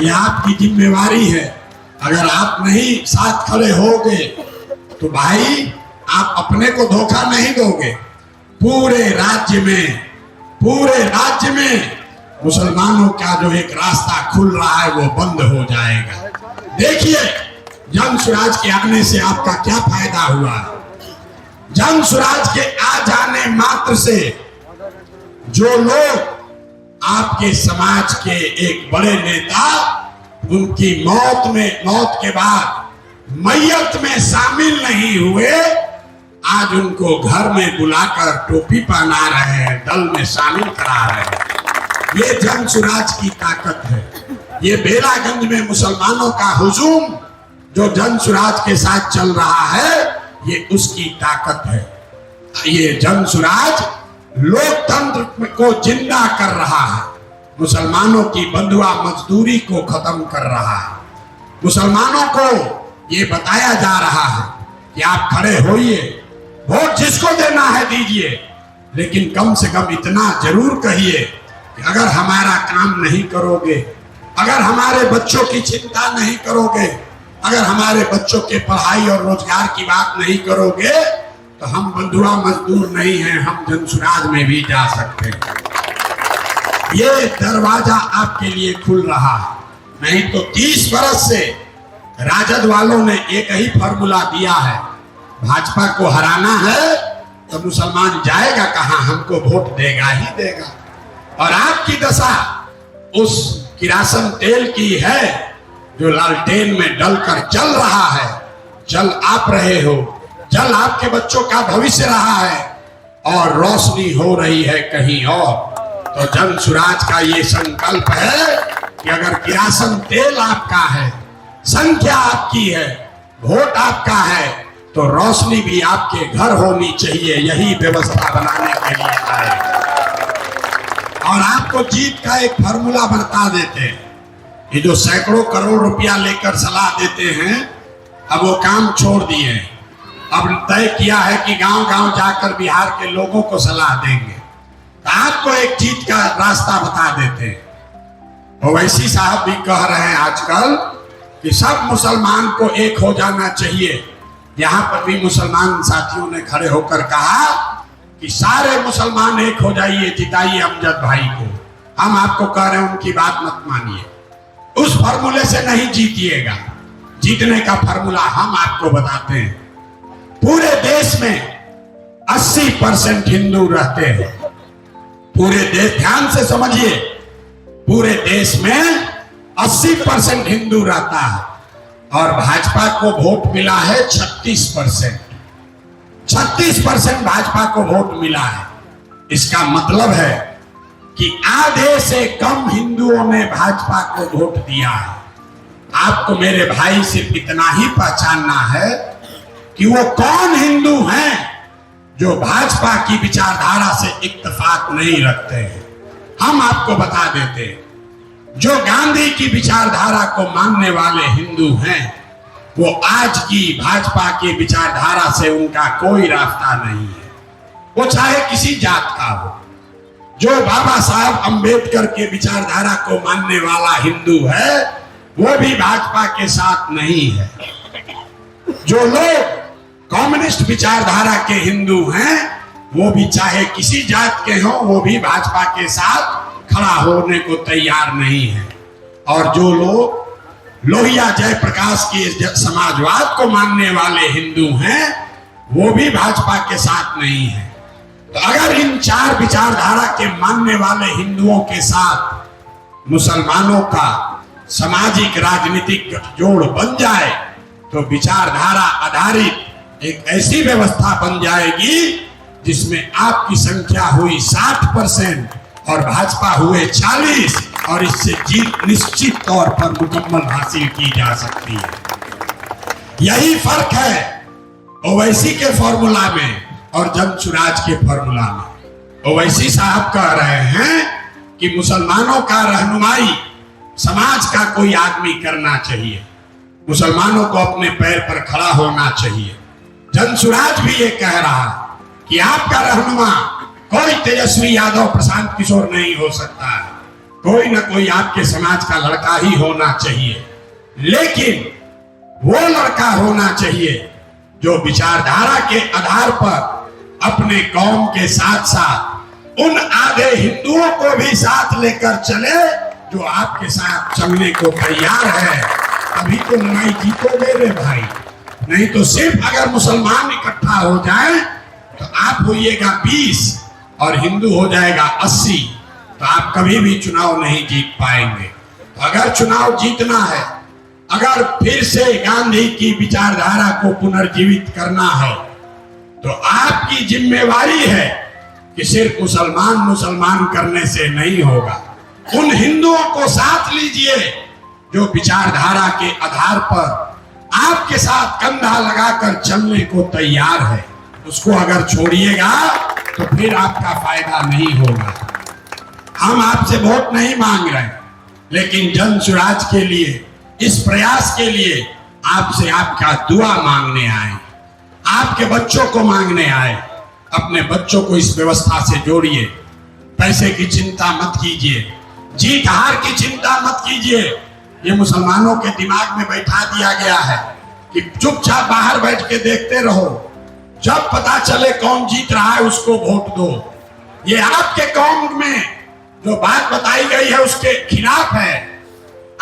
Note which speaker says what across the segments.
Speaker 1: ये आपकी जिम्मेवारी है। अगर आप नहीं साथ खड़े होगे तो भाई आप अपने को धोखा नहीं दोगे। पूरे राज्य में मुसलमानों का जो एक रास्ता खुल रहा है वो बंद हो जाएगा। देखिए जन स्वराज के आने से आपका क्या फायदा हुआ। जन स्वराज के आ जाने मात्र से जो लोग आपके समाज के एक बड़े नेता उनकी मौत के बाद मैयत में शामिल नहीं हुए, आज उनको घर में बुलाकर टोपी पहना रहे हैं, दल में शामिल करा रहे हैं। ये जन स्वराज की ताकत है। ये बेलागंज में मुसलमानों का हुजूम जो जन स्वराज के साथ चल रहा है, ये उसकी ताकत है। ये जन स्वराज लोकतंत्र को जिंदा कर रहा है। मुसलमानों की बंधुआ मजदूरी को खत्म कर रहा है। मुसलमानों को ये बताया जा रहा है कि आप खड़े होइए, वोट जिसको देना है दीजिए, लेकिन कम से कम इतना जरूर कहिए कि अगर हमारा काम नहीं करोगे, अगर हमारे बच्चों की चिंता नहीं करोगे, अगर हमारे बच्चों के पढ़ाई और रोजगार की बात नहीं करोगे तो हम बंधुआ मजदूर नहीं हैं, हम जन स्वराज में भी जा सकते हैं। ये दरवाजा आपके लिए खुल रहा है। नहीं तो 30 बरस से राजद वालों ने एक ही फॉर्मूला दिया है, भाजपा को हराना है तो मुसलमान जाएगा कहां, हमको वोट देगा ही देगा। और आपकी दशा उस किरासन तेल की है जो लालटेन में डलकर जल रहा है। जल आप रहे हो, जल आपके बच्चों का भविष्य रहा है और रोशनी हो रही है कहीं और। तो जन स्वराज का ये संकल्प है कि अगर किरासन तेल आपका है, संख्या आपकी है, वोट आपका है, तो रोशनी भी आपके घर होनी चाहिए। यही व्यवस्था बनाने के लिए आए और आपको जीत का एक फॉर्मूला बता देते हैं। ये जो सैकड़ों करोड़ रुपया लेकर सलाह देते हैं, अब वो काम छोड़ दिए। अब तय किया है कि गांव-गांव जाकर बिहार के लोगों को सलाह देंगे। तो आपको एक जीत का रास्ता बता देते हैं। ओवैसी साहब भी कह रहे हैं आजकल कि सब मुसलमान को एक हो जाना चाहिए। यहाँ पर भी मुसलमान साथियों ने खड़े होकर कहा कि सारे मुसलमान एक हो जाइए, जिताइए अमजद भाई को। हम आपको कह रहे हैं उनकी बात मत मानिए, उस फॉर्मूले से नहीं जीतिएगा। जीतने का फॉर्मूला हम आपको बताते हैं। पूरे देश में 80% हिंदू रहते हैं। पूरे देश, ध्यान से समझिए, पूरे देश में 80% हिंदू रहता है और भाजपा को वोट मिला है 36%। 36% भाजपा को वोट मिला है। इसका मतलब है कि आधे से कम हिंदुओं ने भाजपा को वोट दिया है। आपको मेरे भाई सिर्फ इतना ही पहचानना है कि वो कौन हिंदू हैं जो भाजपा की विचारधारा से इत्तेफाक नहीं रखते हैं। हम आपको बता देते हैं, जो गांधी की विचारधारा को मानने वाले हिंदू हैं, वो आज की भाजपा की विचारधारा से उनका कोई रास्ता नहीं है। वो चाहे किसी जात का हो। जो बाबा साहब अंबेडकर के विचारधारा को मानने वाला हिंदू है, वो भी भाजपा के साथ नहीं है। जो लोग कम्युनिस्ट विचारधारा के हिंदू हैं, वो भी चाहे किसी जात के हों, वो भी भाजपा के साथ खड़ा होने को तैयार नहीं है। और जो लोग लोहिया जयप्रकाश के समाजवाद को मानने वाले हिंदू हैं, वो भी भाजपा के साथ नहीं है। तो अगर इन चार विचारधारा के मानने वाले हिंदुओं के साथ मुसलमानों का सामाजिक राजनीतिक गठजोड़ बन जाए, तो विचारधारा आधारित एक ऐसी व्यवस्था बन जाएगी जिसमें आपकी संख्या हुई 60% और भाजपा हुए 40, और इससे जीत निश्चित तौर पर मुकम्मल हासिल की जा सकती है। यही फर्क है ओवैसी के फॉर्मूला में और जन स्वराज के फॉर्मूला में। ओवैसी साहब कह रहे हैं कि मुसलमानों का रहनुमाई समाज का कोई आदमी करना चाहिए, मुसलमानों को अपने पैर पर खड़ा होना चाहिए। जन स्वराज भी ये कह रहा कि आपका रहनुमा कोई तेजस्वी यादव, प्रशांत किशोर नहीं हो सकता है। कोई ना कोई आपके समाज का लड़का ही होना चाहिए, लेकिन वो लड़का होना चाहिए जो विचारधारा के आधार पर अपने कौम के साथ साथ उन आधे हिंदुओं को भी साथ लेकर चले जो आपके साथ चलने को तैयार है। तभी तो लड़ाई जीतोगे रे भाई। नहीं तो सिर्फ अगर मुसलमान इकट्ठा हो जाए तो आप होइएगा 20 और हिंदू हो जाएगा 80, तो आप कभी भी चुनाव नहीं जीत पाएंगे। तो अगर चुनाव जीतना है, अगर फिर से गांधी की विचारधारा को पुनर्जीवित करना है, तो आपकी जिम्मेवारी है कि सिर्फ मुसलमान मुसलमान करने से नहीं होगा। उन हिंदुओं को साथ लीजिए जो विचारधारा के आधार पर आपके साथ कंधा लगाकर चलने को तैयार है। उसको अगर छोड़िएगा तो फिर आपका फायदा नहीं होगा। हम आपसे वोट नहीं मांग रहे, लेकिन जन स्वराज के लिए, इस प्रयास के लिए आपसे आपका दुआ मांगने आए, आपके बच्चों को मांगने आए। अपने बच्चों को इस व्यवस्था से जोड़िए। पैसे की चिंता मत कीजिए, जीत हार की चिंता मत कीजिए। ये मुसलमानों के दिमाग में बैठा दिया गया है कि चुपचाप बाहर बैठ के देखते रहो, जब पता चले कौन जीत रहा है उसको वोट दो। ये आपके कौम में जो बात बताई गई है उसके खिलाफ है।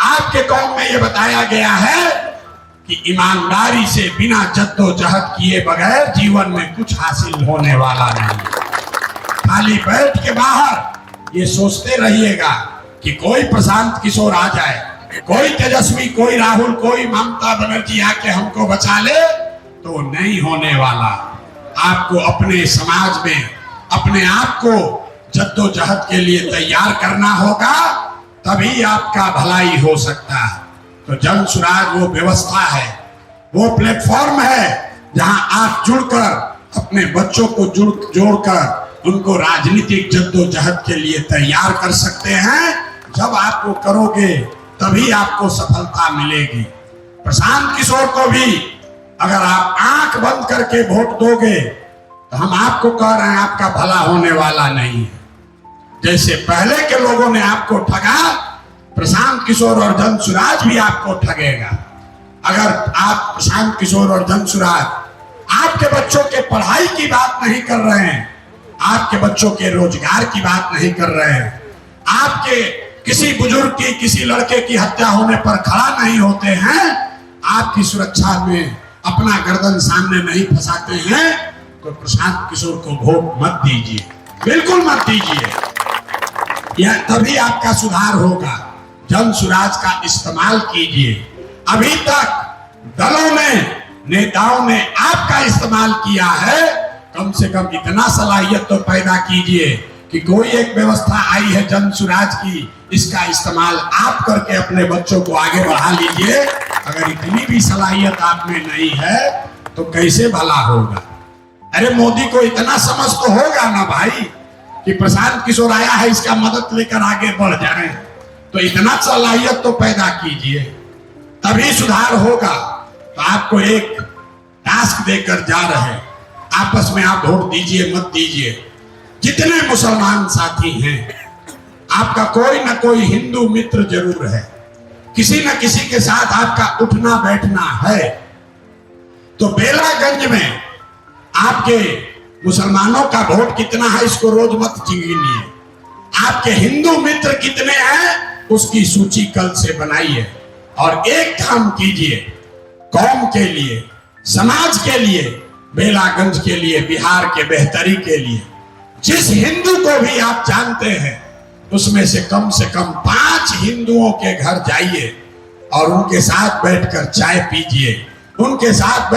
Speaker 1: आपके कौम में ये बताया गया है कि ईमानदारी से बिना जद्दोजहद किए बगैर जीवन में कुछ हासिल होने वाला नहीं। खाली बैठ के बाहर ये सोचते रहिएगा कि कोई प्रशांत किशोर आ जाए, कोई तेजस्वी, कोई राहुल, कोई ममता बनर्जी आके हमको बचा ले, तो नहीं होने वाला। आपको अपने समाज में अपने आप को जद्दोजहद के लिए तैयार करना होगा, तभी आपका भलाई हो सकता है। तो जन स्वराज वो व्यवस्था है, वो प्लेटफॉर्म है जहां आप जुड़कर अपने बच्चों को जोड़कर उनको राजनीतिक जद्दोजहद के लिए तैयार कर सकते हैं। जब आप वो करोगे तभी आपको सफलता मिलेगी। प्रशांत किशोर को भी अगर आप आंख बंद करके वोट दोगे तो हम आपको कह रहे हैं आपका भला होने वाला नहीं है। जैसे पहले के लोगों ने आपको ठगा, प्रशांत किशोर और जन स्वराज भी आपको ठगेगा। अगर आप प्रशांत किशोर और जन स्वराज आपके बच्चों के पढ़ाई की बात नहीं कर रहे हैं, आपके बच्चों के रोजगार की बात नहीं कर रहे हैं, आपके किसी बुजुर्ग की, किसी लड़के की हत्या होने पर खड़ा नहीं होते हैं, आपकी सुरक्षा में अपना गर्दन सामने नहीं फंसाते हैं, तो प्रशांत किशोर को वोट मत दीजिए, बिल्कुल मत दीजिए। यह तभी आपका सुधार होगा। जन स्वराज का इस्तेमाल कीजिए। अभी तक दलों ने, नेताओं ने आपका इस्तेमाल किया है, कम से कम इतना सलाहियत तो पैदा कीजिए कि कोई एक व्यवस्था आई है जन स्वराज की, इसका इस्तेमाल आप करके अपने बच्चों को आगे बढ़ा लीजिए। अगर इतनी भी सलाहियत आप में नहीं है तो कैसे भला होगा। अरे मोदी को इतना समझ तो होगा ना भाई कि प्रशांत किशोर आया है, इसका मदद लेकर आगे बढ़ जाए, तो इतना सलाहियत तो पैदा कीजिए, तभी सुधार होगा। तो आपको एक टास्क देकर जा रहे, आपस में आप वोट दीजिए मत दीजिए। जितने मुसलमान साथी हैं, आपका कोई ना कोई हिंदू मित्र जरूर है, किसी न किसी के साथ आपका उठना बैठना है। तो बेलागंज में आपके मुसलमानों का वोट कितना है इसको रोज मत गिनिए। आपके हिंदू मित्र कितने हैं उसकी सूची कल से बनाइए और एक काम कीजिए, कौम के लिए, समाज के लिए, बेलागंज के लिए, बिहार के बेहतरी के लिए। जिस हिंदू को भी आप जानते हैं उसमें से कम 5 हिंदुओं के घर जाइए और उनके साथ बैठकर चाय पीजिए, उनके साथ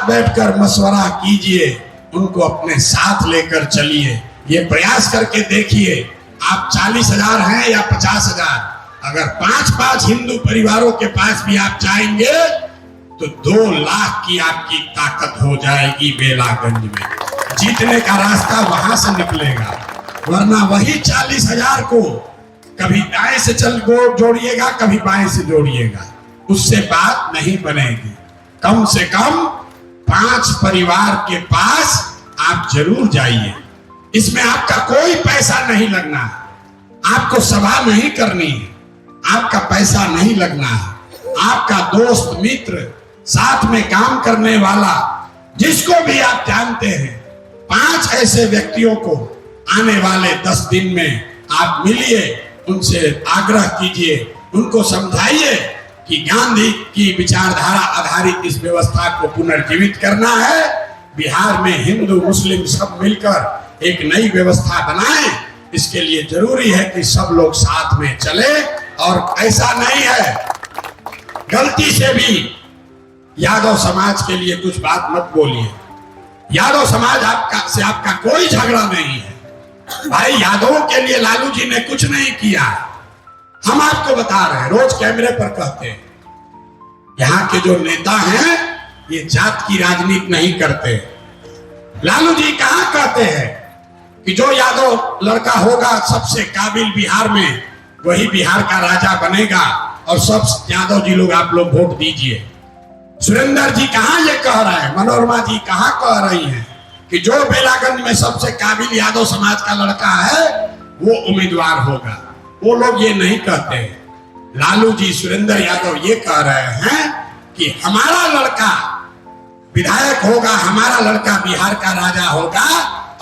Speaker 1: बैठकर मशवरा कीजिए, उनको अपने साथ लेकर चलिए। ये प्रयास करके देखिए, आप 40,000 हैं या 50,000, अगर 5-5 हिंदू परिवारों के पास भी आप जाएंगे तो 2 लाख की आपकी ताकत हो जाएगी बेलागंज में। जीतने का रास्ता वहां से निकलेगा, वरना वही 40,000 को कभी दाएं से जोड़िएगा, कभी बाएं से जोड़िएगा, उससे बात नहीं बनेगी। कम से कम 5 परिवार के पास आप जरूर जाइए। इसमें आपका कोई पैसा नहीं लगना, आपको सभा नहीं करनी है, आपका पैसा नहीं लगना है, आपका दोस्त मित्र साथ में काम करने वाला जिसको भी आप जानते हैं, 5 ऐसे व्यक्तियों को आने वाले 10 दिन में आप मिलिए, उनसे आग्रह कीजिए, उनको समझाइए कि गांधी की विचारधारा आधारित इस व्यवस्था को पुनर्जीवित करना है। बिहार में हिंदू मुस्लिम सब मिलकर एक नई व्यवस्था बनाएं। इसके लिए जरूरी है कि सब लोग साथ में चले। और ऐसा नहीं है गलती से भी यादव समाज के लिए कुछ बात मत बोलिए। यादव समाज आपका कोई झगड़ा नहीं है भाई। यादवों के लिए लालू जी ने कुछ नहीं किया। हम आपको बता रहे हैं, रोज कैमरे पर कहते हैं, यहाँ के जो नेता हैं ये जात की राजनीति नहीं करते। लालू जी कहां कहते हैं कि जो यादव लड़का होगा सबसे काबिल बिहार में, वही बिहार का राजा बनेगा और सब यादव जी लोग आप लोग वोट दीजिए। सुरेंद्र जी कहां ये कह रहे हैं, मनोरमा जी कहां कह रही हैं कि जो बेलागंज में सबसे काबिल यादव समाज का लड़का है वो उम्मीदवार होगा। वो लोग ये नहीं कहते हैं। लालू जी सुरेंद्र यादव ये कह रहे हैं कि हमारा लड़का विधायक होगा, हमारा लड़का बिहार का राजा होगा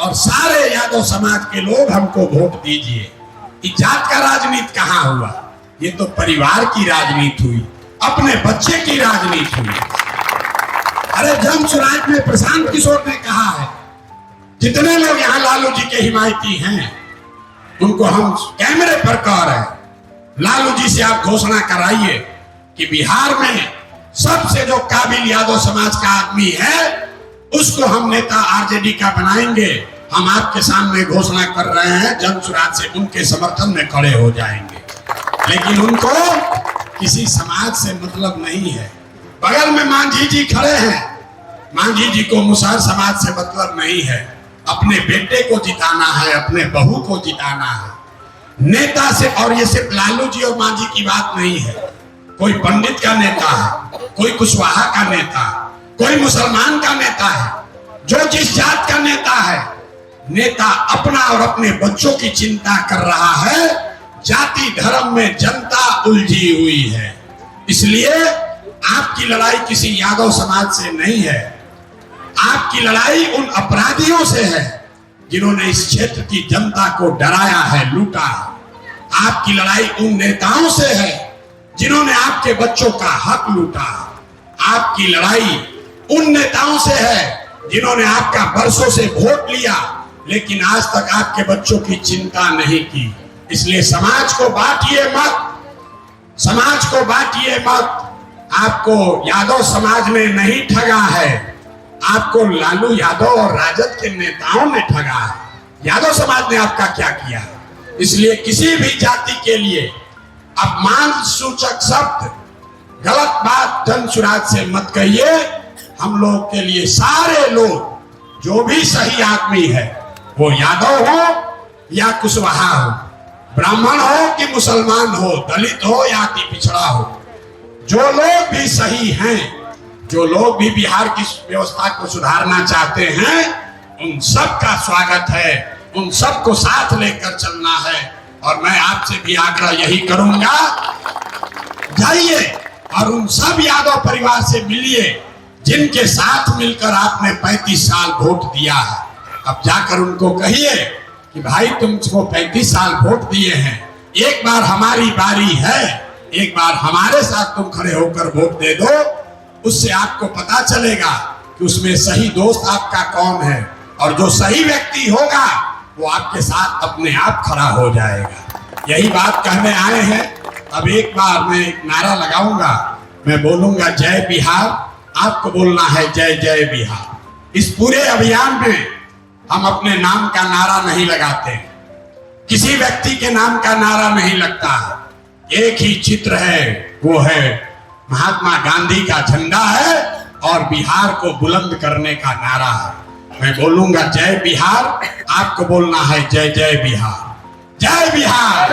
Speaker 1: और सारे यादव समाज के लोग हमको वोट दीजिए। जात का राजनीति कहां हुआ? ये तो परिवार की राजनीति हुई, अपने बच्चे की राजनीति हुई। अरे जन स्वराज में प्रशांत किशोर ने कहा है, जितने लोग यहाँ लालू जी के हिमायती हैं उनको हम कैमरे पर कह रहे हैं, लालू जी से आप घोषणा कराइए कि बिहार में सबसे जो काबिल यादव समाज का आदमी है उसको हम नेता आरजेडी का बनाएंगे। हम आपके सामने घोषणा कर रहे हैं, जन स्वराज से उनके समर्थन में खड़े हो जाएंगे। लेकिन उनको किसी समाज से मतलब नहीं है। बगल में मांझी जी खड़े हैं, मांझी जी को मुसहर समाज से मतलब नहीं है। अपने बेटे को जिताना है, अपने बहू को जिताना है नेता से। और ये सिर्फ लालू जी और मांझी की बात नहीं है, कोई पंडित का नेता है, कोई कुशवाहा का नेता, कोई मुसलमान का नेता है, जो जिस जात का नेता है, नेता अपना और अपने बच्चों की चिंता कर रहा है। जाति धर्म में जनता उलझी हुई है। इसलिए आपकी लड़ाई किसी यादव समाज से नहीं है, आपकी लड़ाई उन अपराधियों से है जिन्होंने इस क्षेत्र की जनता को डराया है, लूटा है। आपकी लड़ाई उन नेताओं से है जिन्होंने आपके बच्चों का हक लूटा। आपकी लड़ाई उन नेताओं से है जिन्होंने आपका बरसों से वोट लिया लेकिन आज तक आपके बच्चों की चिंता नहीं की। इसलिए समाज को बांटिए मत, समाज को बांटिए मत। आपको यादव समाज ने नहीं ठगा है, आपको लालू यादव और राजद के नेताओं ने ठगा है। यादव समाज ने आपका क्या किया? इसलिए किसी भी जाति के लिए अपमान सूचक शब्द, गलत बात जन स्वराज से मत कहिए। हम लोग के लिए सारे लोग, जो भी सही आदमी है, वो यादव हो या कुशवाहा हो, ब्राह्मण हो कि मुसलमान हो, दलित हो या अति पिछड़ा हो, जो लोग भी सही हैं, जो लोग भी बिहार की व्यवस्था को सुधारना चाहते हैं, उन सब का स्वागत है। उन सबको साथ लेकर चलना है। और मैं आपसे भी आग्रह यही करूंगा, जाइए और उन सब यादव परिवार से मिलिए जिनके साथ मिलकर आपने 35 साल वोट दिया है। अब जाकर उनको कहिए कि भाई तुमको 35 साल वोट दिए हैं, एक बार हमारी बारी है, एक बार हमारे साथ तुम खड़े होकर वोट दे दो। उससे आपको पता चलेगा कि उसमें सही दोस्त आपका कौन है, और जो सही व्यक्ति होगा वो आपके साथ अपने आप खड़ा हो जाएगा। यही बात कहने आए हैं। अब एक बार मैं एक नारा लगाऊंगा, मैं बोलूंगा जय बिहार, आपको बोलना है जय जय बिहार। इस पूरे अभियान में हम अपने नाम का नारा नहीं लगाते, किसी व्यक्ति के नाम का नारा नहीं लगता। एक ही चित्र है, वो है महात्मा गांधी का झंडा है और बिहार को बुलंद करने का नारा है। मैं बोलूंगा जय बिहार, आपको बोलना है जय जय बिहार। जय बिहार।